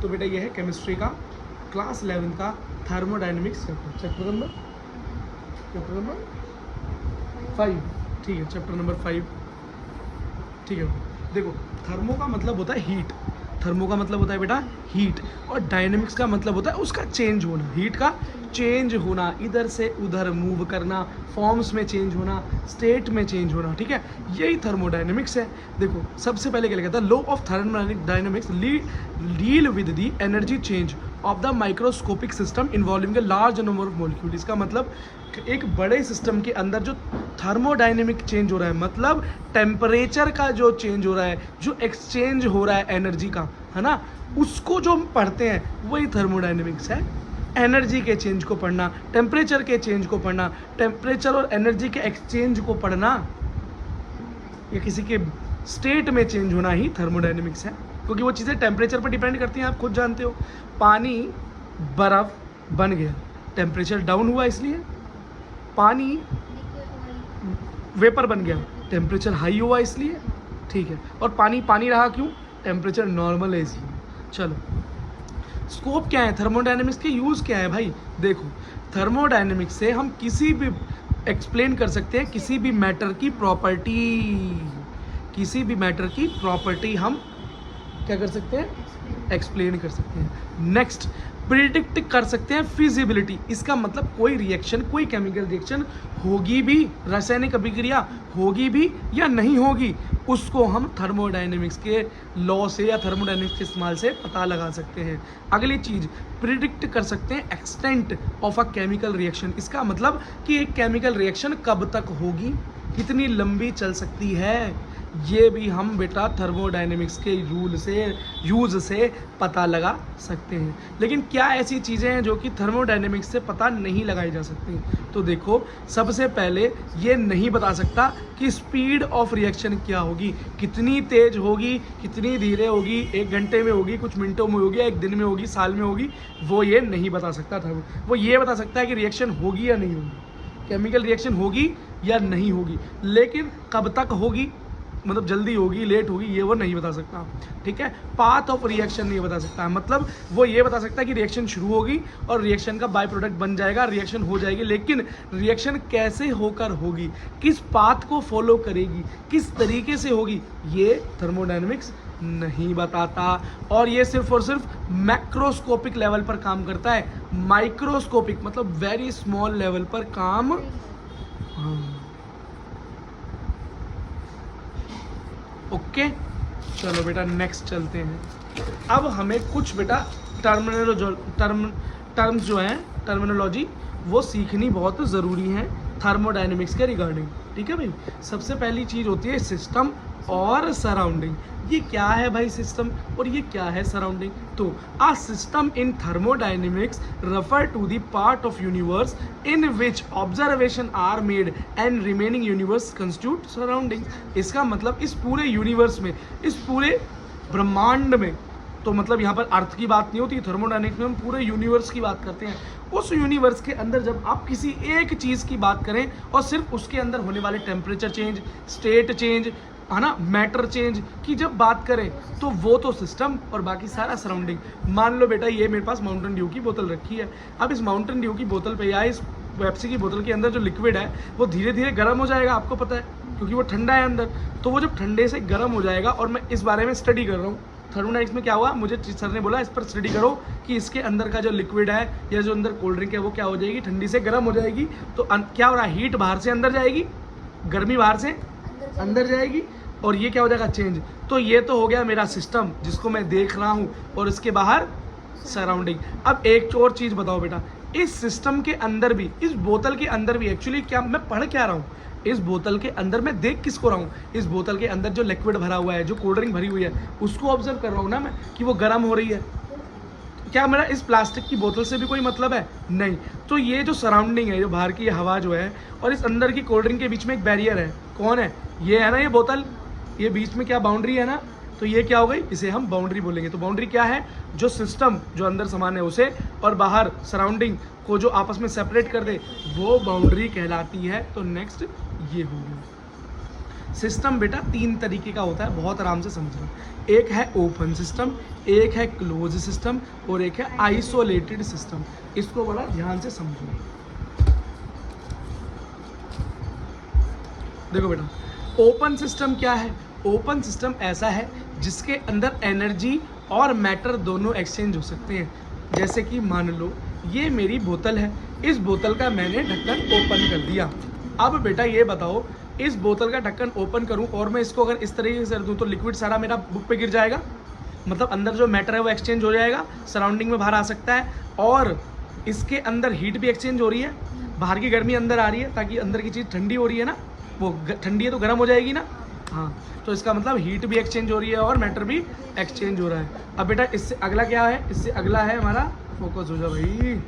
तो बेटा ये है केमिस्ट्री का क्लास 11 का थर्मोडाइनमिक्स चैप्टर नंबर 5। ठीक है, चैप्टर नंबर 5। ठीक है, देखो थर्मो का मतलब होता है हीट, थर्मो का मतलब होता है बेटा हीट, और डायनेमिक्स का मतलब होता है उसका चेंज होना, हीट का चेंज होना, इधर से उधर मूव करना, फॉर्म्स में चेंज होना, स्टेट में चेंज होना। ठीक है, यही थर्मोडायनेमिक्स है। देखो सबसे पहले क्या लिखा था, law of thermodynamics deal with the energy change of the microscopic system involving a large number of molecule. इसका मतलब एक बड़े सिस्टम के अंदर जो थर्मोडायनेमिक चेंज हो रहा है, मतलब टेम्परेचर का जो चेंज हो रहा है, जो एक्सचेंज हो रहा है एनर्जी का, है ना, उसको जो हम पढ़ते हैं वही थर्मोडायनेमिक्स है। एनर्जी के चेंज को पढ़ना, टेम्परेचर के चेंज को पढ़ना, टेम्परेचर और एनर्जी के एक्सचेंज को पढ़ना, या किसी के स्टेट में चेंज होना ही थर्मोडायनेमिक्स है, क्योंकि वो चीज़ें टेम्परेचर पर डिपेंड करती हैं। आप खुद जानते हो, पानी बर्फ़ बन गया, टेम्परेचर डाउन हुआ, इसलिए पानी वेपर बन गया, टेम्परेचर हाई हुआ इसलिए। ठीक है, और पानी पानी रहा क्यों, टेम्परेचर नॉर्मल है इसलिए। चलो, स्कोप क्या है थर्मोडायनेमिक्स के, यूज़ क्या है भाई। देखो थर्मोडायनेमिक्स से हम किसी भी एक्सप्लेन कर सकते हैं किसी भी मैटर की प्रॉपर्टी, किसी भी मैटर की प्रॉपर्टी हम क्या कर सकते हैं, एक्सप्लेन कर सकते हैं। नेक्स्ट, प्रिडिक्ट कर सकते हैं फिजिबिलिटी। इसका मतलब कोई रिएक्शन, कोई केमिकल रिएक्शन होगी भी, रासायनिक अभिक्रिया होगी भी या नहीं होगी, उसको हम थर्मोडायनेमिक्स के लॉ से या थर्मोडायनेमिक्स के इस्तेमाल से पता लगा सकते हैं। अगली चीज़, प्रिडिक्ट कर सकते हैं extent of a chemical reaction. इसका मतलब कि एक केमिकल रिएक्शन कब तक होगी, कितनी लंबी चल सकती है, ये भी हम बेटा थर्मोडायनेमिक्स के रूल से, यूज़ से पता लगा सकते हैं। लेकिन क्या ऐसी चीज़ें हैं जो कि थर्मोडायनेमिक्स से पता नहीं लगाई जा सकती। तो देखो सबसे पहले ये नहीं बता सकता कि स्पीड ऑफ रिएक्शन क्या होगी, कितनी तेज होगी, कितनी धीरे होगी, 1 घंटे में होगी, कुछ मिनटों में होगी, 1 दिन में होगी, साल में होगी, वो ये नहीं बता सकता था। वो ये बता सकता है कि रिएक्शन होगी या नहीं होगी, केमिकल रिएक्शन होगी या नहीं होगी, लेकिन कब तक होगी, मतलब जल्दी होगी, लेट होगी, ये वो नहीं बता सकता। ठीक है, पाथ ऑफ रिएक्शन नहीं बता सकता, मतलब वो ये बता सकता है कि रिएक्शन शुरू होगी और रिएक्शन का बाय प्रोडक्ट बन जाएगा, रिएक्शन हो जाएगी, लेकिन रिएक्शन कैसे होकर होगी, किस पाथ को फॉलो करेगी, किस तरीके से होगी, ये थर्मोडायनेमिक्स नहीं बताता। और ये सिर्फ और सिर्फ मैक्रोस्कोपिक लेवल पर काम करता है, माइक्रोस्कोपिक मतलब वेरी स्मॉल लेवल पर काम। ओके, चलो बेटा नेक्स्ट चलते हैं। अब हमें कुछ बेटा टर्म्स जो हैं, टर्मिनोलॉजी वो सीखनी बहुत ज़रूरी है थर्मोडायनेमिक्स के रिगार्डिंग। ठीक है भाई, सबसे पहली चीज़ होती है सिस्टम और सराउंडिंग। ये क्या है भाई सिस्टम और ये क्या है सराउंडिंग। तो a system in thermodynamics refer to the part of universe in which observation are made and remaining universe constitute surrounding. इसका मतलब इस पूरे यूनिवर्स में, इस पूरे ब्रह्मांड में, तो मतलब यहाँ पर अर्थ की बात नहीं होती, थर्मोडायनेमिक्स में हम पूरे यूनिवर्स की बात करते हैं। उस यूनिवर्स के अंदर जब आप किसी एक चीज़ की बात करें और सिर्फ उसके अंदर होने वाले टेम्परेचर चेंज, स्टेट चेंज, है ना, मैटर चेंज की जब बात करें, तो वो तो सिस्टम और बाकी सारा सराउंडिंग। मान लो बेटा ये मेरे पास माउंटेन ड्यू की बोतल रखी है। अब इस माउंटेन ड्यू की बोतल पे या इस पेप्सी की बोतल के अंदर जो लिक्विड है वो धीरे धीरे गर्म हो जाएगा, आपको पता है, क्योंकि वो ठंडा है अंदर। तो वो जब ठंडे से गर्म हो जाएगा, और मैं इस बारे में स्टडी कर रहा हूँ, थर्मोडायनेमिक्स में क्या हुआ, मुझे सर ने बोला इस पर स्टडी करो कि इसके अंदर का जो लिक्विड है या जो अंदर कोल्ड ड्रिंक है वो क्या हो जाएगी, ठंडी से गर्म हो जाएगी। तो क्या हो रहा है, हीट बाहर से अंदर जाएगी, गर्मी बाहर से अंदर जाएगी, और ये क्या हो जाएगा, चेंज। तो ये तो हो गया मेरा सिस्टम जिसको मैं देख रहा हूँ, और इसके बाहर सराउंडिंग। अब एक और चीज़ बताओ बेटा, इस सिस्टम के अंदर भी, इस बोतल के अंदर भी एक्चुअली क्या मैं पढ़ क्या रहा हूँ, इस बोतल के अंदर मैं देख किसको रहा हूँ, इस बोतल के अंदर जो लिक्विड भरा हुआ है, जो कोल्ड ड्रिंक भरी हुई है, उसको ऑब्जर्व कर रहा हूँ ना मैं कि वो गर्म हो रही है। क्या मेरा इस प्लास्टिक की बोतल से भी कोई मतलब है, नहीं। तो ये जो सराउंडिंग है, जो बाहर की हवा जो है और इस अंदर की कोल्ड ड्रिंक के बीच में एक बैरियर है, कौन है, ये है ना, ये बोतल, ये बीच में क्या बाउंड्री है ना, तो ये क्या हो गई, इसे हम बाउंड्री बोलेंगे। तो बाउंड्री क्या है, जो सिस्टम, जो अंदर सामान है उसे और बाहर सराउंडिंग को जो आपस में सेपरेट कर दे, वो बाउंड्री कहलाती है। तो नेक्स्ट ये होगी सिस्टम बेटा 3 तरीके का होता है, बहुत आराम से समझना। एक है ओपन सिस्टम, एक है क्लोज सिस्टम और एक है आइसोलेटेड सिस्टम। इसको बड़ा ध्यान से समझो। देखो बेटा, ओपन सिस्टम क्या है? ओपन सिस्टम ऐसा है जिसके अंदर एनर्जी और मैटर दोनों एक्सचेंज हो सकते हैं। जैसे कि मान लो ये मेरी बोतल है, इस बोतल का मैंने ढक्कन ओपन कर दिया। अब बेटा ये बताओ, इस बोतल का ढक्कन ओपन करूं और मैं इसको अगर इस तरीके से कर दूं तो लिक्विड सारा मेरा बुक पे गिर जाएगा, मतलब अंदर जो मैटर है वो एक्सचेंज हो जाएगा, सराउंडिंग में बाहर आ सकता है, और इसके अंदर हीट भी एक्सचेंज हो रही है, बाहर की गर्मी अंदर आ रही है, ताकि अंदर की चीज़ ठंडी हो रही है ना, वो ठंडी है तो गर्म हो जाएगी ना। हाँ, तो इसका मतलब हीट भी एक्सचेंज हो रही है और मैटर भी एक्सचेंज हो रहा है। अब बेटा इससे अगला क्या है? इससे अगला है हमारा, फोकस हो जा भाई,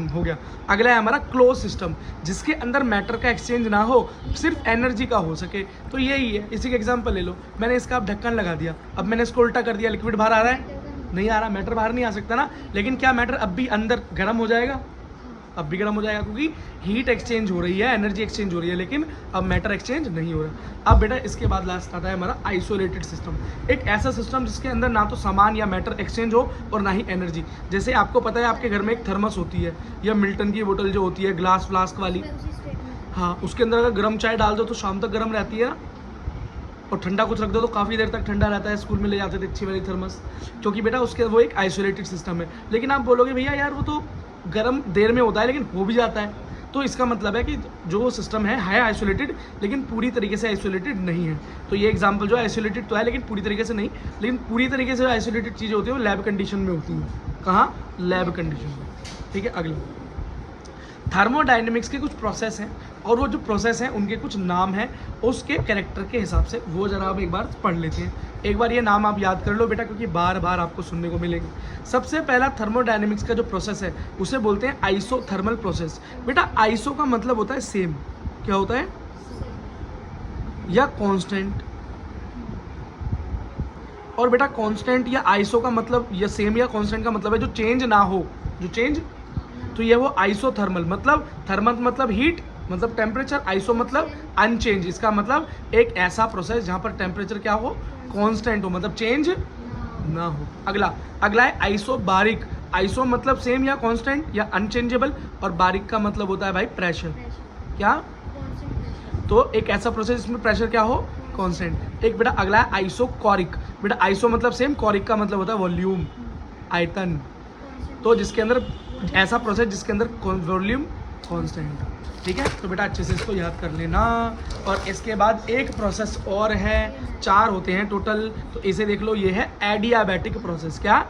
हो गया। अगला है हमारा क्लोज सिस्टम, जिसके अंदर मैटर का एक्सचेंज ना हो, सिर्फ एनर्जी का हो सके। तो यही है, इसी का एग्जांपल ले लो। मैंने इसका अब ढक्कन लगा दिया, अब मैंने इसको उल्टा कर दिया, लिक्विड बाहर आ रहा है? नहीं आ रहा, मैटर बाहर नहीं आ सकता ना। लेकिन क्या मैटर अब भी अंदर गर्म हो जाएगा? अब भी गर्म हो जाएगा, क्योंकि हीट एक्सचेंज हो रही है, एनर्जी एक्सचेंज हो रही है, लेकिन अब मैटर एक्सचेंज नहीं हो रहा। अब बेटा इसके बाद लास्ट आता है हमारा आइसोलेटेड सिस्टम। एक ऐसा सिस्टम जिसके अंदर ना तो सामान या मैटर एक्सचेंज हो और ना ही एनर्जी। जैसे आपको पता है आपके घर में एक थर्मस होती है, या मिल्टन की बोतल जो होती है ग्लास फ्लास्क वाली, हाँ, उसके अंदर अगर गर्म चाय डाल दो तो शाम तक गर्म रहती है ना, और ठंडा कुछ रख दो तो काफ़ी देर तक ठंडा रहता है। स्कूल में ले जाते थे अच्छी वाली थर्मस, क्योंकि बेटा उसके वो एक आइसोलेटेड सिस्टम है। लेकिन आप बोलोगे भैया यार वो तो गर्म देर में होता है लेकिन हो भी जाता है, तो इसका मतलब है कि जो सिस्टम है आइसोलेटेड, लेकिन पूरी तरीके से आइसोलेटेड नहीं है। तो ये एग्जांपल जो आइसोलेटेड तो है लेकिन पूरी तरीके से नहीं, लेकिन पूरी तरीके से आइसोलेटेड चीज़ें होती है वो लैब कंडीशन में होती हैं। कहाँ? लैब कंडीशन में। ठीक है, अगला थर्मोडायनेमिक्स के कुछ प्रोसेस हैं, और वो जो प्रोसेस हैं उनके कुछ नाम हैं उसके कैरेक्टर के हिसाब से, वो जरा आप एक बार पढ़ लेते हैं। एक बार ये नाम आप याद कर लो बेटा, क्योंकि बार बार आपको सुनने को मिलेंगे। सबसे पहला थर्मोडायनेमिक्स का जो प्रोसेस है उसे बोलते हैं आइसोथर्मल प्रोसेस। बेटा आइसो का मतलब होता है सेम, क्या होता है? या कांस्टेंट। और बेटा कांस्टेंट या आइसो का मतलब, या सेम या कांस्टेंट का मतलब है जो चेंज ना हो, जो चेंज, तो ये वो आइसोथर्मल। मतलब थर्मल मतलब हीट, मतलब टेम्परेचर, आइसो मतलब अनचेंज। इसका मतलब एक ऐसा प्रोसेस जहाँ पर टेम्परेचर क्या हो? कांस्टेंट हो, मतलब चेंज ना हो। अगला है आइसो बारिक। आइसो मतलब सेम या कांस्टेंट या अनचेंजेबल, और बारिक का मतलब होता है भाई प्रेशर। क्या? तो एक ऐसा प्रोसेस जिसमें प्रेशर क्या हो? कांस्टेंट। एक बेटा अगला है आइसोकोरिक। बेटा आइसो मतलब सेम, कोरिक का मतलब होता है वॉल्यूम, आयतन। तो जिसके अंदर ऐसा प्रोसेस जिसके अंदर वॉल्यूम कांस्टेंट। ठीक है, तो बेटा अच्छे से इसको याद कर लेना। और इसके बाद एक प्रोसेस और है, 4 होते हैं टोटल, तो इसे देख लो, ये है एडियाबैटिक प्रोसेस। क्या?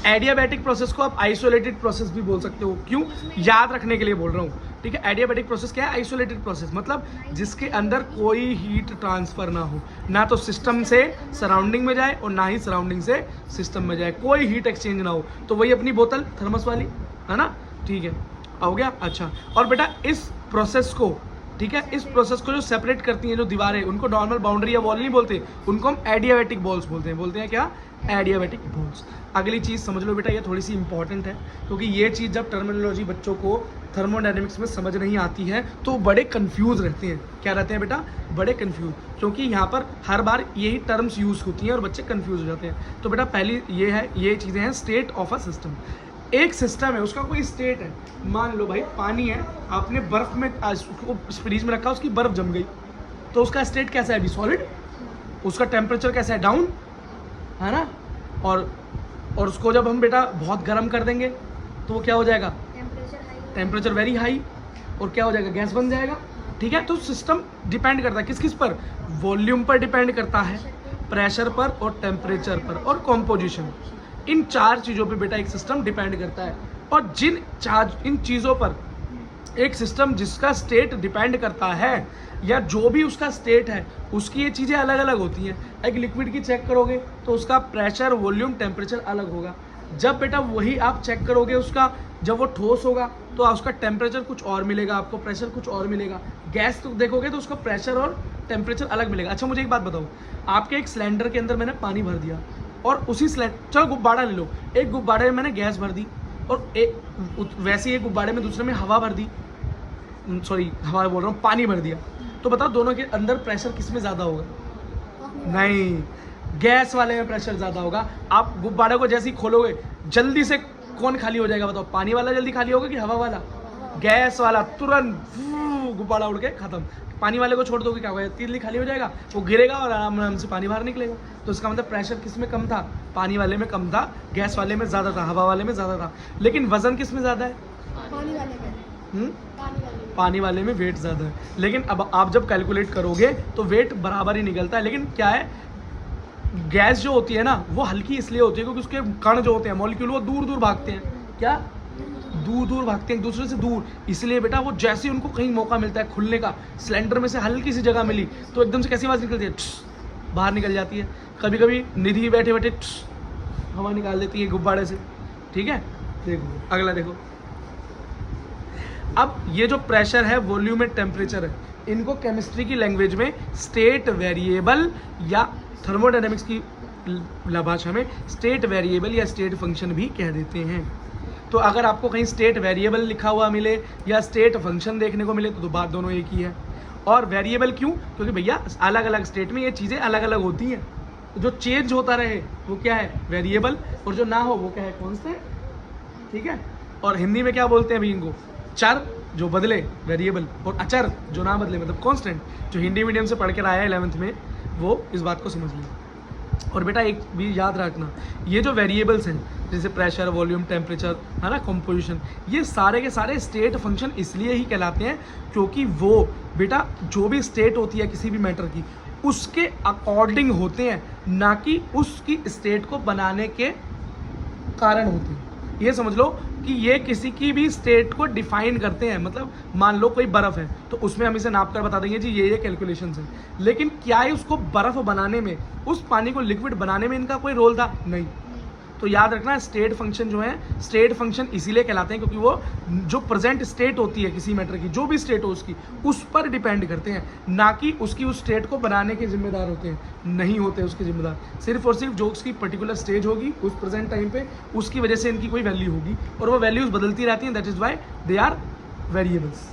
एडियाबैटिक प्रोसेस को आप आइसोलेटेड प्रोसेस भी बोल सकते हो। क्यों? याद रखने के लिए बोल रहा हूँ। ठीक है, एडियाबैटिक प्रोसेस क्या है? आइसोलेटेड प्रोसेस मतलब जिसके अंदर कोई हीट ट्रांसफर ना हो, ना तो सिस्टम से सराउंडिंग में जाए और ना ही सराउंडिंग से सिस्टम में जाए, कोई हीट एक्सचेंज ना हो। तो वही अपनी बोतल थर्मस वाली है ना। ठीक है, हो गया। अच्छा, और बेटा इस प्रोसेस को, ठीक है, इस प्रोसेस को जो सेपरेट करती हैं जो दीवारें, उनको नॉर्मल बाउंड्री या वॉल नहीं बोलते, उनको हम एडियाबैटिक वॉल्स बोलते हैं। बोलते हैं क्या? Adiabatic walls. अगली चीज़ समझ लो बेटा, ये थोड़ी सी इंपॉर्टेंट है, क्योंकि ये चीज़ जब टर्मिनोलॉजी बच्चों को थर्मोडायनेमिक्स में समझ नहीं आती है तो बड़े कंफ्यूज रहते हैं। क्या रहते हैं बेटा? बड़े कंफ्यूज, क्योंकि यहाँ पर हर बार यही टर्म्स यूज़ होती हैं और बच्चे कंफ्यूज हो जाते हैं। तो बेटा पहली ये है, ये चीज़ें हैं स्टेट ऑफ अ सिस्टम। एक सिस्टम है, उसका कोई स्टेट है। मान लो भाई पानी है, आपने बर्फ में उसको फ्रीज में रखा, उसकी बर्फ जम गई, तो उसका स्टेट कैसा है? अभी सॉलिड। उसका टेम्परेचर कैसा है? डाउन, है ना। और उसको जब हम बेटा बहुत गर्म कर देंगे तो वो क्या हो जाएगा? टेम्परेचर वेरी हाई, और क्या हो जाएगा? गैस बन जाएगा। ठीक है, तो सिस्टम डिपेंड करता है किस किस पर? वॉल्यूम पर डिपेंड करता है, प्रेशर पर और टेम्परेचर पर और कॉम्पोजिशन। इन 4 चीज़ों पे बेटा एक सिस्टम डिपेंड करता है। और इन चीज़ों पर एक सिस्टम जिसका स्टेट डिपेंड करता है, या जो भी उसका स्टेट है, उसकी ये चीज़ें अलग अलग होती हैं। एक लिक्विड की चेक करोगे तो उसका प्रेशर, वॉल्यूम, टेम्परेचर अलग होगा। जब बेटा वही आप चेक करोगे उसका, जब वो ठोस होगा तो उसका टेम्परेचर कुछ और मिलेगा, आपको प्रेशर कुछ और मिलेगा। गैस तो देखोगे तो उसका प्रेशर और टेम्परेचर अलग मिलेगा। अच्छा मुझे एक बात बताओ, आपके एक सिलेंडर के अंदर मैंने पानी भर दिया, और उसी चलो गुब्बारा ले लो, एक गुब्बारे में मैंने गैस भर दी, और वैसे ही एक गुब्बारे में दूसरे में हवा भर दी, सॉरी हवा बोल रहा हूँ, पानी भर दिया, तो बताओ दोनों के अंदर प्रेशर किस में ज़्यादा होगा? नहीं, गैस वाले में प्रेशर ज़्यादा होगा। आप गुब्बारे को जैसे ही खोलोगे जल्दी से कौन खाली हो जाएगा बताओ? पानी वाला जल्दी खाली होगा कि हवा वाला? गैस वाला तुरंत गुब्बारा उड़ के खत्म। पानी वाले को छोड़ दोगे क्या होगा? तीली खाली हो जाएगा, वो गिरेगा और आराम से पानी बाहर निकलेगा। तो इसका मतलब प्रेशर किस में कम था? पानी वाले में कम था, गैस वाले में ज़्यादा था, हवा वाले में ज़्यादा था। लेकिन वजन किस में ज़्यादा है? पानी वाले में। पानी वाले में वेट ज़्यादा है। लेकिन अब आप जब कैलकुलेट करोगे तो वेट बराबर ही निकलता है। लेकिन क्या है, गैस जो होती है ना वो हल्की इसलिए होती है क्योंकि उसके कण जो होते हैं, मॉलिक्यूल, वो दूर दूर भागते हैं। क्या? दूर दूर भागते हैं एक दूसरे से दूर। इसलिए बेटा वो जैसे ही उनको कहीं मौका मिलता है खुलने का, सिलेंडर में से हल्की सी जगह मिली तो एकदम से कैसी आवाज़ निकलती है? बाहर निकल जाती है। कभी कभी निधि बैठे बैठे हवा निकाल देती है गुब्बारे से। ठीक है, देखो अगला देखो। अब ये जो प्रेशर है, वॉल्यूम एंड टेम्परेचर है, इनको केमिस्ट्री की लैंग्वेज में स्टेट वेरिएबल या थर्मोडायनेमिक्स की भाषा में स्टेट वेरिएबल या स्टेट फंक्शन भी कह देते हैं। तो अगर आपको कहीं स्टेट वेरिएबल लिखा हुआ मिले या स्टेट फंक्शन देखने को मिले तो बात दोनों एक ही है। और वेरिएबल क्यों? क्योंकि भैया अलग अलग स्टेट में ये चीज़ें अलग अलग होती हैं। तो जो चेंज होता रहे वो क्या है? वेरिएबल। और जो ना हो वो क्या है? कांस्टेंट। ठीक है। और हिंदी में क्या बोलते हैं अभी इनको? चर जो बदले वेरिएबल, और अचर जो ना बदले मतलब कांस्टेंट। जो हिंदी मीडियम से पढ़ कर आया है 11th में वो इस बात को समझ लिया। और बेटा एक भी याद रखना, ये जो वेरिएबल्स हैं जैसे प्रेशर, वॉल्यूम, टेम्परेचर, है ना, कंपोजिशन, ये सारे के सारे स्टेट फंक्शन इसलिए ही कहलाते हैं क्योंकि वो बेटा जो भी स्टेट होती है किसी भी मैटर की उसके अकॉर्डिंग होते हैं, ना कि उसकी स्टेट को बनाने के कारण होते हैं। ये समझ लो कि ये किसी की भी स्टेट को डिफाइन करते हैं। मतलब मान लो कोई बर्फ़ है तो उसमें हम इसे नाप कर बता देंगे जी ये कैलकुलेशंस हैं, लेकिन क्या है उसको बर्फ़ बनाने में, उस पानी को लिक्विड बनाने में इनका कोई रोल था? नहीं। तो याद रखना स्टेट फंक्शन जो है, स्टेट फंक्शन इसीलिए कहलाते हैं क्योंकि वो जो प्रेजेंट स्टेट होती है किसी मैटर की, जो भी स्टेट हो उसकी, उस पर डिपेंड करते हैं, ना कि उसकी उस स्टेट को बनाने के जिम्मेदार होते हैं। नहीं होते उसके जिम्मेदार। सिर्फ और सिर्फ जो उसकी पर्टिकुलर स्टेज होगी उस प्रेजेंट टाइम पे, उसकी वजह से इनकी कोई वैल्यू होगी और वो वैल्यूज बदलती रहती हैं। That is why they are variables.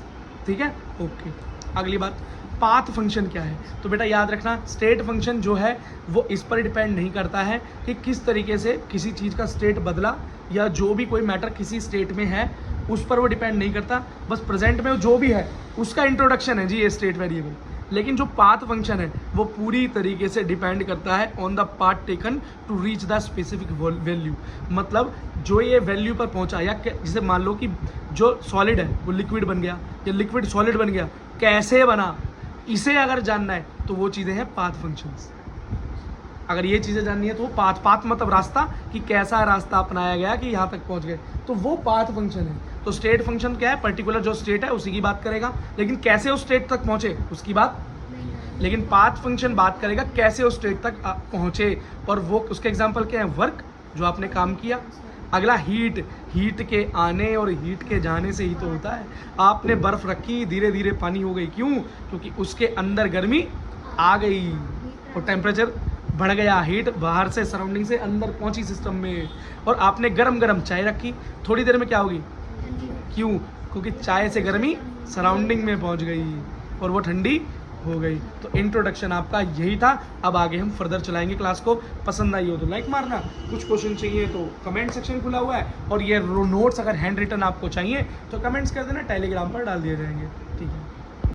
ठीक है, ओके। अगली बात, पाथ फंक्शन क्या है? तो बेटा याद रखना स्टेट फंक्शन जो है वो इस पर डिपेंड नहीं करता है कि किस तरीके से किसी चीज़ का स्टेट बदला, या जो भी कोई मैटर किसी स्टेट में है उस पर वो डिपेंड नहीं करता। बस प्रेजेंट में जो भी है उसका इंट्रोडक्शन है जी ये स्टेट वेरिएबल। लेकिन जो पाथ फंक्शन है वो पूरी तरीके से डिपेंड करता है on the path taken to reach the specific value. मतलब जो ये वैल्यू पर पहुंचा, या जैसे मान लो कि जो सॉलिड है वो लिक्विड बन गया या लिक्विड सॉलिड बन गया, कैसे बना, इसे अगर जानना है तो वो चीज़ें हैं पाथ फंक्शंस। अगर ये चीज़ें जाननी है तो वो पाथ मतलब रास्ता, कि कैसा रास्ता अपनाया गया कि यहाँ तक पहुँच गए, तो वो पाथ फंक्शन है। तो स्टेट फंक्शन क्या है? पर्टिकुलर जो स्टेट है उसी की बात करेगा, लेकिन कैसे उस स्टेट तक पहुँचे उसकी बात। लेकिन पाथ फंक्शन बात करेगा कैसे उस स्टेट तक पहुँचे, और वो उसके एग्जाम्पल क्या है? वर्क, जो आपने काम किया। अगला हीट, हीट के आने और हीट के जाने से ही तो होता है। आपने बर्फ़ रखी, धीरे धीरे पानी हो गई, क्यों? क्योंकि उसके अंदर गर्मी आ गई और टेम्परेचर बढ़ गया, हीट बाहर से सराउंडिंग से अंदर पहुंची सिस्टम में। और आपने गरम गरम चाय रखी, थोड़ी देर में क्या होगी? क्यों? क्योंकि चाय से गर्मी सराउंडिंग में पहुंच गई और वो ठंडी हो गई। तो इंट्रोडक्शन आपका यही था। अब आगे हम फर्दर चलाएंगे क्लास को। पसंद आई हो तो लाइक मारना, कुछ क्वेश्चन चाहिए तो कमेंट सेक्शन खुला हुआ है, और ये नोट्स अगर हैंड रिटन आपको चाहिए तो कमेंट्स कर देना, टेलीग्राम पर डाल दिए जाएंगे। ठीक है।